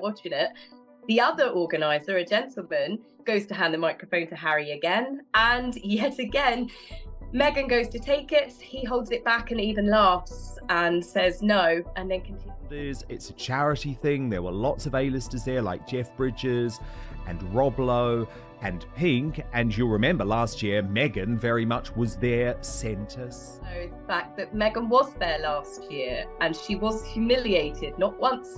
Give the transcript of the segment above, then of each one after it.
watching it. The other organizer, a gentleman, goes to hand the microphone to Harry again, and yet again, Meghan goes to take it, he holds it back and even laughs and says no, and then continues. It's a charity thing. There were lots of A-listers there like Jeff Bridges and Rob Lowe and Pink, and you'll remember last year Meghan very much was there centre. So the fact that Meghan was there last year and she was humiliated, not once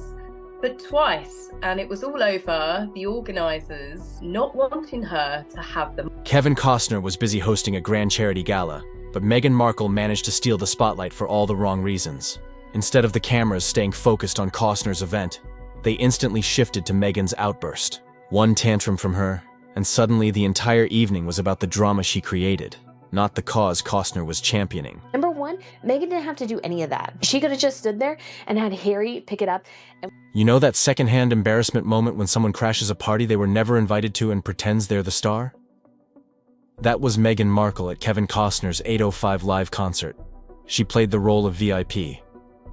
but twice, and it was all over the organisers not wanting her to have them. Kevin Costner was busy hosting a grand charity gala, but Meghan Markle managed to steal the spotlight for all the wrong reasons. Instead of the cameras staying focused on Costner's event, they instantly shifted to Meghan's outburst. One tantrum from her, and suddenly the entire evening was about the drama she created, not the cause Costner was championing. Number one, Meghan didn't have to do any of that. She could have just stood there and had Harry pick it up. You know that secondhand embarrassment moment when someone crashes a party they were never invited to and pretends they're the star? That was Meghan Markle at Kevin Costner's 8:05 live concert. She played the role of VIP.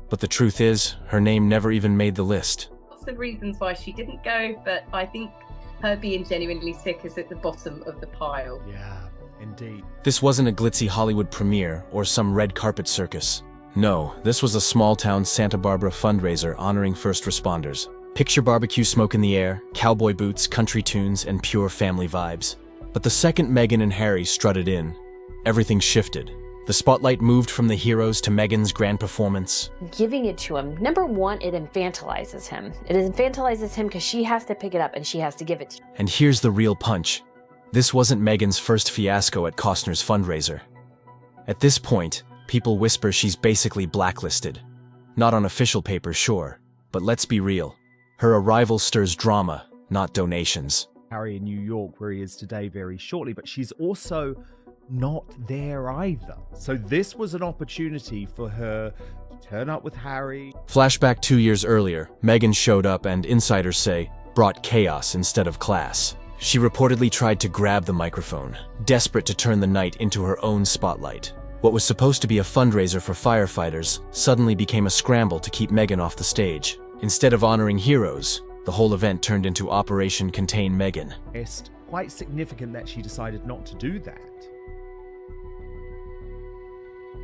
But the truth is, her name never even made the list. Lots of reasons why she didn't go, but I think her being genuinely sick is at the bottom of the pile. Yeah, indeed. This wasn't a glitzy Hollywood premiere or some red carpet circus. No, this was a small-town Santa Barbara fundraiser honoring first responders. Picture barbecue smoke in the air, cowboy boots, country tunes, and pure family vibes. But the second Meghan and Harry strutted in, everything shifted. The spotlight moved from the heroes to Meghan's grand performance. Giving it to him, number one, it infantilizes him. It infantilizes him because she has to pick it up and she has to give it to him. And here's the real punch. This wasn't Meghan's first fiasco at Costner's fundraiser. At this point, people whisper she's basically blacklisted. Not on official papers, sure, but let's be real. Her arrival stirs drama, not donations. Harry in New York, where he is today, very shortly, but she's also not there either. So this was an opportunity for her to turn up with Harry. Flashback 2 years earlier, Meghan showed up and, insiders say, brought chaos instead of class. She reportedly tried to grab the microphone, desperate to turn the night into her own spotlight. What was supposed to be a fundraiser for firefighters suddenly became a scramble to keep Meghan off the stage. Instead of honoring heroes, the whole event turned into Operation Contain Meghan. It's quite significant that she decided not to do that.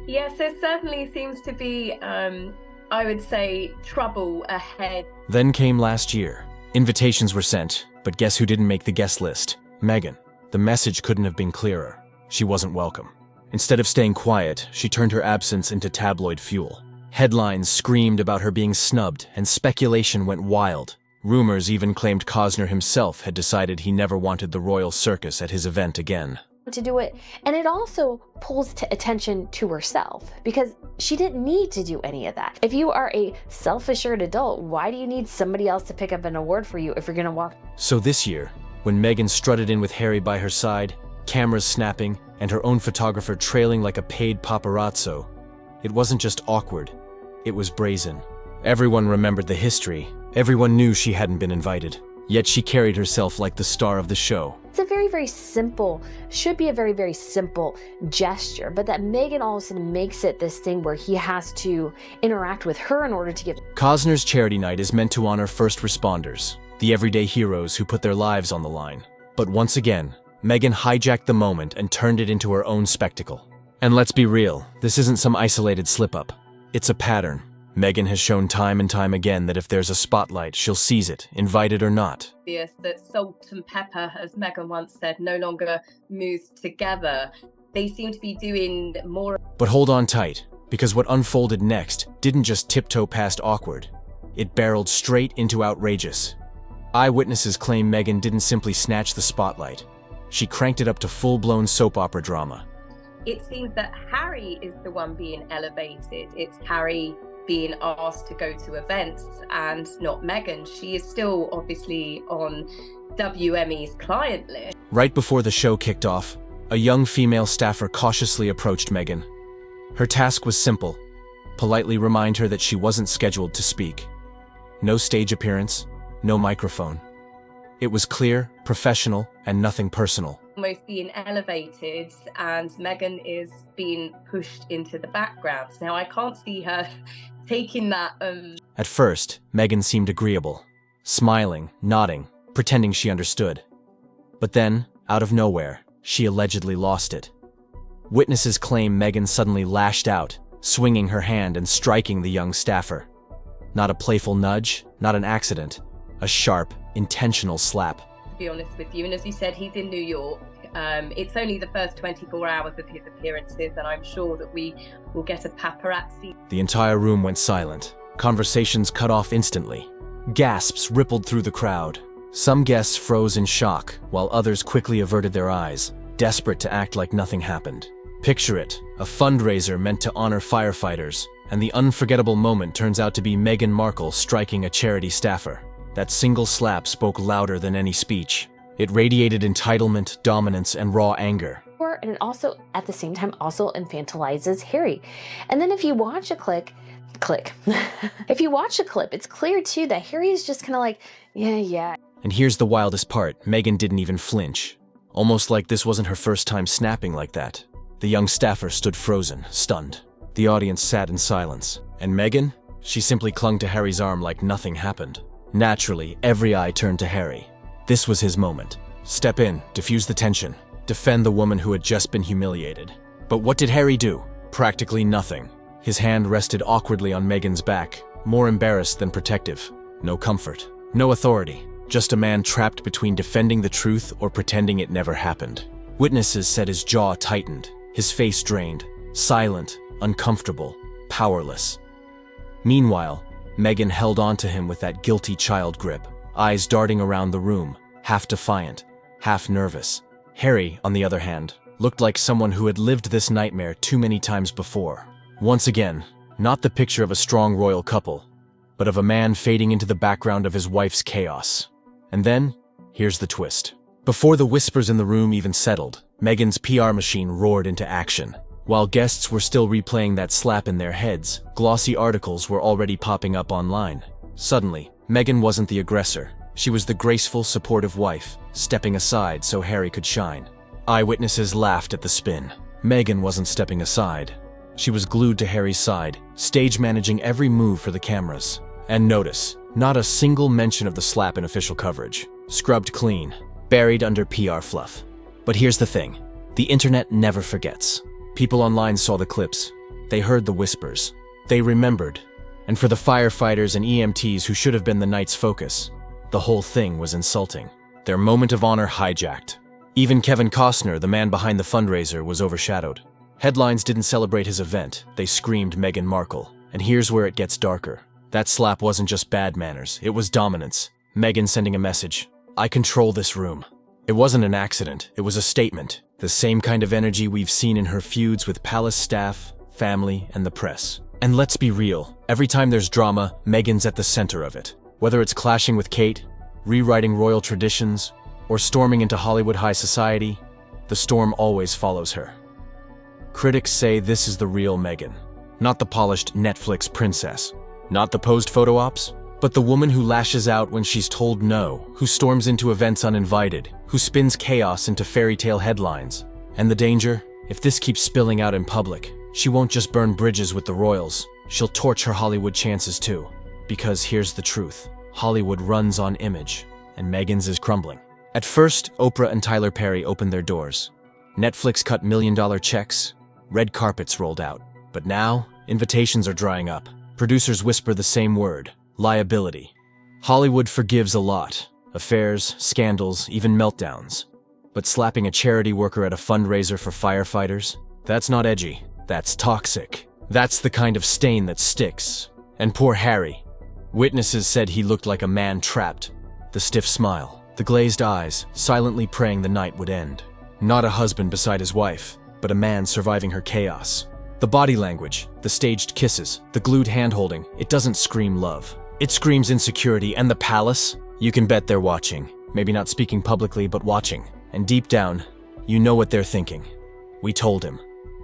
Yes, there certainly seems to be, I would say, trouble ahead. Then came last year. Invitations were sent, but guess who didn't make the guest list? Meghan. The message couldn't have been clearer. She wasn't welcome. Instead of staying quiet, she turned her absence into tabloid fuel. Headlines screamed about her being snubbed, and speculation went wild. Rumors even claimed Costner himself had decided he never wanted the royal circus at his event again. To do it, and it also pulls attention to herself because she didn't need to do any of that. If you are a self-assured adult, why do you need somebody else to pick up an award for you if you're gonna walk? So this year, when Meghan strutted in with Harry by her side, cameras snapping, and her own photographer trailing like a paid paparazzo, it wasn't just awkward, it was brazen. Everyone remembered the history. Everyone knew she hadn't been invited. Yet she carried herself like the star of the show. It's a very, very simple, should be a very, very simple gesture, but that Meghan all of a sudden makes it this thing where he has to interact with her in order to give. Costner's charity night is meant to honor first responders, the everyday heroes who put their lives on the line. But once again, Meghan hijacked the moment and turned it into her own spectacle. And let's be real, this isn't some isolated slip-up. It's a pattern. Meghan has shown time and time again that if there's a spotlight, she'll seize it, invited or not. Obvious that salt and pepper, as Meghan once said, no longer moves together. They seem to be doing more. But hold on tight, because what unfolded next didn't just tiptoe past awkward. It barreled straight into outrageous. Eyewitnesses claim Meghan didn't simply snatch the spotlight. She cranked it up to full-blown soap opera drama. It seems that Harry is the one being elevated. It's Harry being asked to go to events and not Meghan. She is still obviously on WME's client list. Right before the show kicked off, a young female staffer cautiously approached Meghan. Her task was simple: politely remind her that she wasn't scheduled to speak. No stage appearance, no microphone. It was clear, professional, and nothing personal. Almost being elevated, and Meghan is being pushed into the background. Now I can't see her taking that. At first, Meghan seemed agreeable. smiling, nodding, pretending she understood. But then, out of nowhere, she allegedly lost it. Witnesses claim Meghan suddenly lashed out, swinging her hand and striking the young staffer. Not a playful nudge, not an accident, a sharp, intentional slap. To be honest with you, and as you said, he's in New York. It's only the first 24 hours of his appearances, and I'm sure that we will get a paparazzi. The entire room went silent. Conversations cut off instantly. Gasps rippled through the crowd. Some guests froze in shock, while others quickly averted their eyes, desperate to act like nothing happened. Picture it, a fundraiser meant to honor firefighters, and the unforgettable moment turns out to be Meghan Markle striking a charity staffer. That single slap spoke louder than any speech. It radiated entitlement, dominance, and raw anger. And it also, at the same time, also infantilizes Harry. And then if you watch a clip, if you watch a clip, it's clear too that Harry is just kind of like, yeah. And here's the wildest part, Meghan didn't even flinch. Almost like this wasn't her first time snapping like that. The young staffer stood frozen, stunned. The audience sat in silence. And Meghan? She simply clung to Harry's arm like nothing happened. Naturally, every eye turned to Harry. This was his moment. Step in, diffuse the tension, defend the woman who had just been humiliated. But what did Harry do? Practically nothing. His hand rested awkwardly on Meghan's back, more embarrassed than protective. No comfort, no authority, just a man trapped between defending the truth or pretending it never happened. Witnesses said his jaw tightened, his face drained, silent, uncomfortable, powerless. Meanwhile, Meghan held on to him with that guilty child grip, eyes darting around the room, half defiant, half nervous. Harry, on the other hand, looked like someone who had lived this nightmare too many times before. Once again, not the picture of a strong royal couple, but of a man fading into the background of his wife's chaos. And then, here's the twist. Before the whispers in the room even settled, Meghan's PR machine roared into action. While guests were still replaying that slap in their heads, glossy articles were already popping up online. Suddenly, Meghan wasn't the aggressor. She was the graceful, supportive wife, stepping aside so Harry could shine. Eyewitnesses laughed at the spin. Meghan wasn't stepping aside. She was glued to Harry's side, stage managing every move for the cameras. And notice, not a single mention of the slap in official coverage. Scrubbed clean, buried under PR fluff. But here's the thing. The internet never forgets. People online saw the clips. They heard the whispers. They remembered. And for the firefighters and EMTs who should have been the night's focus, the whole thing was insulting. Their moment of honor hijacked. Even Kevin Costner, the man behind the fundraiser, was overshadowed. Headlines didn't celebrate his event. They screamed Meghan Markle. And here's where it gets darker. That slap wasn't just bad manners. It was dominance. Meghan sending a message. I control this room. It wasn't an accident. It was a statement. The same kind of energy we've seen in her feuds with palace staff, family, and the press. And let's be real. Every time there's drama, Meghan's at the center of it. Whether it's clashing with Kate, rewriting royal traditions, or storming into Hollywood high society, the storm always follows her. Critics say this is the real Meghan. Not the polished Netflix princess. Not the posed photo ops. But the woman who lashes out when she's told no, who storms into events uninvited, who spins chaos into fairy tale headlines. And the danger? If this keeps spilling out in public, she won't just burn bridges with the royals, she'll torch her Hollywood chances too. Because here's the truth. Hollywood runs on image, and Meghan's is crumbling. At first, Oprah and Tyler Perry opened their doors. Netflix cut million-dollar checks, red carpets rolled out. But now, invitations are drying up. Producers whisper the same word. Liability. Hollywood forgives a lot. Affairs, scandals, even meltdowns. But slapping a charity worker at a fundraiser for firefighters? That's not edgy. That's toxic. That's the kind of stain that sticks. And poor Harry. Witnesses said he looked like a man trapped. The stiff smile, the glazed eyes, silently praying the night would end. Not a husband beside his wife, but a man surviving her chaos. The body language, the staged kisses, the glued hand-holding, it doesn't scream love. It screams insecurity, and the palace? You can bet they're watching. Maybe not speaking publicly, but watching. And deep down, you know what they're thinking. We told him.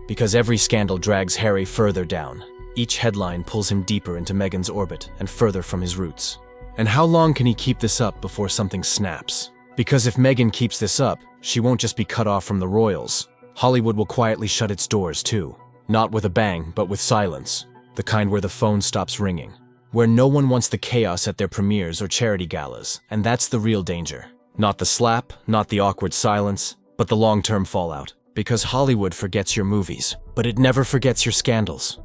Because every scandal drags Harry further down. Each headline pulls him deeper into Meghan's orbit and further from his roots. And how long can he keep this up before something snaps? Because if Meghan keeps this up, she won't just be cut off from the royals. Hollywood will quietly shut its doors too. Not with a bang, but with silence. The kind where the phone stops ringing. where no one wants the chaos at their premieres or charity galas, and that's the real danger. Not the slap, not the awkward silence, but the long-term fallout. Because Hollywood forgets your movies, but it never forgets your scandals.